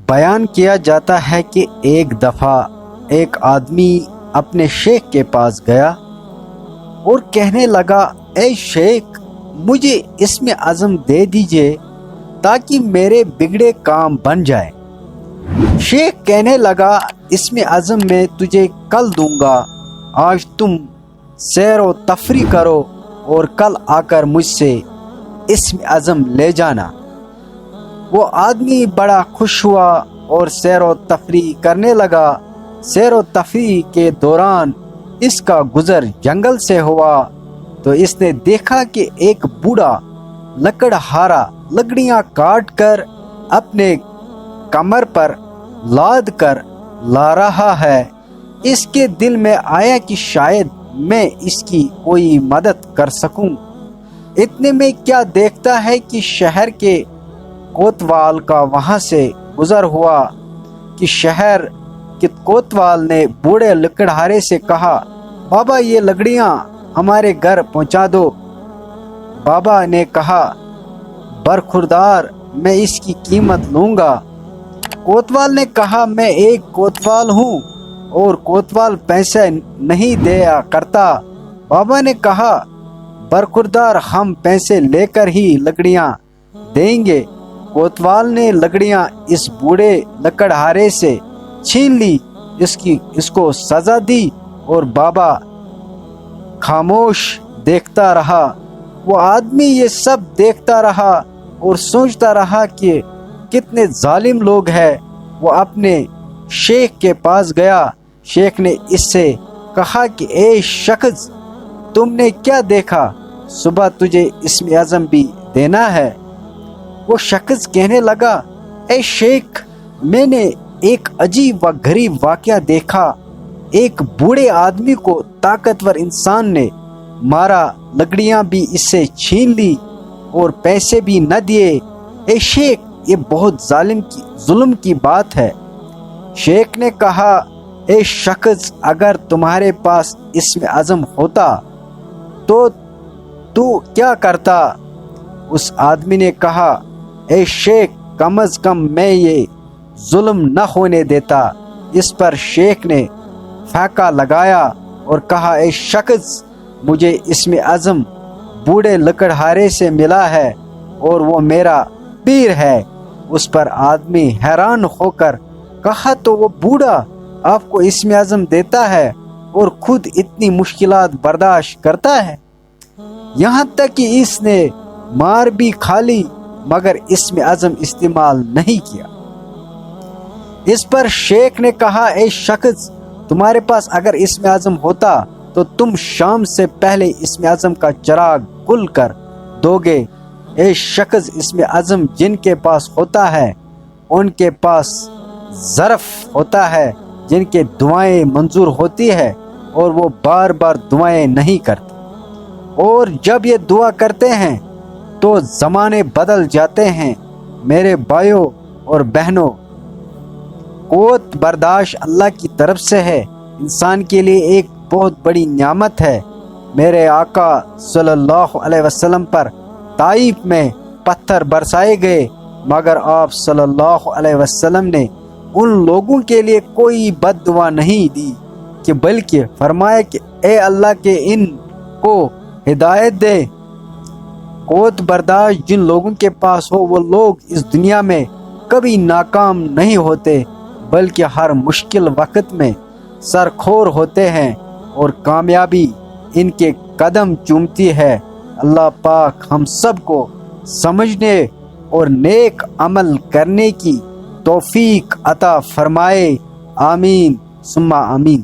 بیان کیا جاتا ہے کہ ایک دفعہ ایک آدمی اپنے شیخ کے پاس گیا اور کہنے لگا، اے شیخ، مجھے اسم عظم دے دیجئے تاکہ میرے بگڑے کام بن جائے۔ شیخ کہنے لگا، اسم عظم میں تجھے کل دوں گا، آج تم سیر و تفریح کرو اور کل آ کر مجھ سے اسم عظم لے جانا۔ وہ آدمی بڑا خوش ہوا اور سیر و تفریح کرنے لگا۔ سیر و تفریح کے دوران اس کا گزر جنگل سے ہوا تو اس نے دیکھا کہ ایک بوڑھا لکڑہارا لکڑیاں کاٹ کر اپنے کمر پر لاد کر لا رہا ہے۔ اس کے دل میں آیا کہ شاید میں اس کی کوئی مدد کر سکوں۔ اتنے میں کیا دیکھتا ہے کہ شہر کے کوتوال کا وہاں سے گزر ہوا کہ شہر کے کوتوال نے بوڑھے لکڑہارے سے کہا، بابا یہ لکڑیاں ہمارے گھر پہنچا دو۔ بابا نے کہا، برخوردار، میں اس کی قیمت لوں گا۔ کوتوال نے کہا، میں ایک کوتوال ہوں اور کوتوال پیسے نہیں دیا کرتا۔ بابا نے کہا، برخوردار، ہم پیسے لے کر ہی لکڑیاں دیں گے۔ کوتوال نے لکڑیاں اس بوڑھے لکڑہارے سے چھین لی، اس کو سزا دی اور بابا خاموش دیکھتا رہا۔ وہ آدمی یہ سب دیکھتا رہا اور سوچتا رہا کہ کتنے ظالم لوگ ہیں۔ وہ اپنے شیخ کے پاس گیا۔ شیخ نے اس سے کہا کہ اے شخص، تم نے کیا دیکھا؟ صبح تجھے اسم عظم بھی دینا ہے۔ وہ شخص کہنے لگا، اے شیخ، میں نے ایک عجیب و غریب واقعہ دیکھا۔ ایک بوڑھے آدمی کو طاقتور انسان نے مارا، لکڑیاں بھی اس سے چھین لی اور پیسے بھی نہ دیے۔ اے شیخ، یہ بہت ظلم کی بات ہے۔ شیخ نے کہا، اے شخص، اگر تمہارے پاس اسم عظم ہوتا تو کیا کرتا؟ اس آدمی نے کہا، اے شیخ، کم از کم میں یہ ظلم نہ ہونے دیتا۔ اس پر شیخ نے پھاکا لگایا اور کہا، اے شخص، مجھے اسم عظم بوڑھے لکڑہارے سے ملا ہے اور وہ میرا پیر ہے۔ اس پر آدمی حیران ہو کر کہا، تو وہ بوڑھا آپ کو اسم عظم دیتا ہے اور خود اتنی مشکلات برداشت کرتا ہے، یہاں تک کہ اس نے مار بھی کھا لی مگر اسم عظم استعمال نہیں کیا۔ اس پر شیخ نے کہا، اے شخص، تمہارے پاس اگر اسم عظم ہوتا تو تم شام سے پہلے اسم عظم کا چراغ کھل کر دو گے۔ اے شخص، اسم عظم جن کے پاس ہوتا ہے ان کے پاس ظرف ہوتا ہے جن کے دعائیں منظور ہوتی ہے اور وہ بار بار دعائیں نہیں کرتے، اور جب یہ دعا کرتے ہیں تو زمانے بدل جاتے ہیں۔ میرے بھائیوں اور بہنوں، قوت برداشت اللہ کی طرف سے ہے، انسان کے لیے ایک بہت بڑی نعمت ہے۔ میرے آقا صلی اللہ علیہ وسلم پر طائف میں پتھر برسائے گئے مگر آپ صلی اللہ علیہ وسلم نے ان لوگوں کے لیے کوئی بد دعا نہیں دی کہ بلکہ فرمایا کہ اے اللہ کے ان کو ہدایت دے۔ قوت برداشت جن لوگوں کے پاس ہو وہ لوگ اس دنیا میں کبھی ناکام نہیں ہوتے بلکہ ہر مشکل وقت میں سرخور ہوتے ہیں اور کامیابی ان کے قدم چومتی ہے۔ اللہ پاک ہم سب کو سمجھنے اور نیک عمل کرنے کی توفیق عطا فرمائے۔ آمین ثم آمین۔